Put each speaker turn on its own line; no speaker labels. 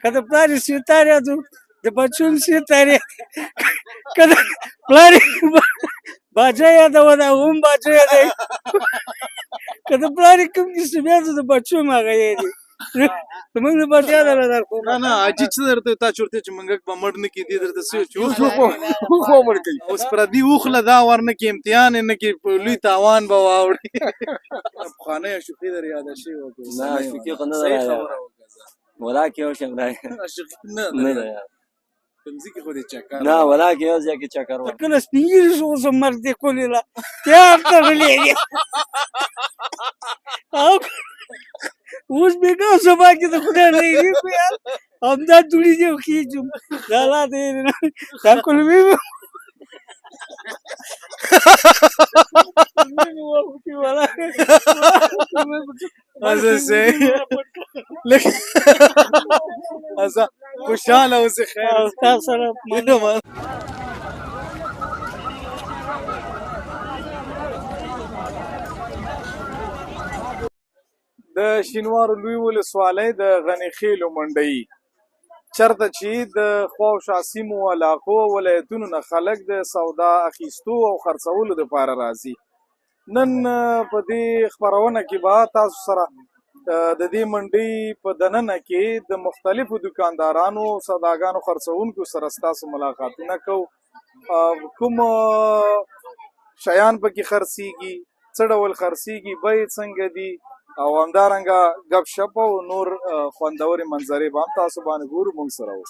که د پلار یې سوتار یادو د بچو هم سوتار که د پلار یې باجه یادونه هغه هم باجه یادوي که د پلار یې کوم کیسه یادو د بچو هم هغه یادوي زموږ د بچیا ده نه درکوم
نه نه حاجي څه درته تا چورته چې منګک به مړ نه کړي درته څه چې اوس
خو مړ کوي
اوس پردي اوخله دا ورنه کې امتحان یې نه کې په لوی تاوان به واوړي پخوانی اشوقي در یاده شوې وه
نه اشوقي خو نه ده
صحیح
یاده.
خبره وکړه
ولا کې یو شم دی
اشوقي نه
نه
ده
ده یاد.
په ځمکې خو دې چکر
نه ولا کې یو ځای کې چکر
ته
وه
کله سپین ږیري شو اوس هم مرګ دې کولې له تیار تغلی دی اوس بېګا سبا کې د خدای نه یېرې کړو یار همدا دوړي دي او خېجم دا لا دې دا کلمې مې
خوشحاله اوسې خیر
ستا سره
د شینوارو لوی ولسوالۍ د غني خیلو منډۍ چرته چې د خواوشا سیمو علاقو ولایتونو نه خلک د سودا اخیستو او خرڅولو دپاره راځي. نن په دې خپرونه کې به تاسو سره د دې منډۍ په دننه کې د مختلفو دکاندارانو او سوداګانو خرڅوونکو سره ستاسو ملاقاتونه کوو. کوم شیان پکې خرڅیږي، څه ډول خرڅیږي، بیې څنګه دي او همدارنګه ګپ شپ او نور خوندورې منظرې به هم تاسو باندې ګورو. موږ سره اوسئ.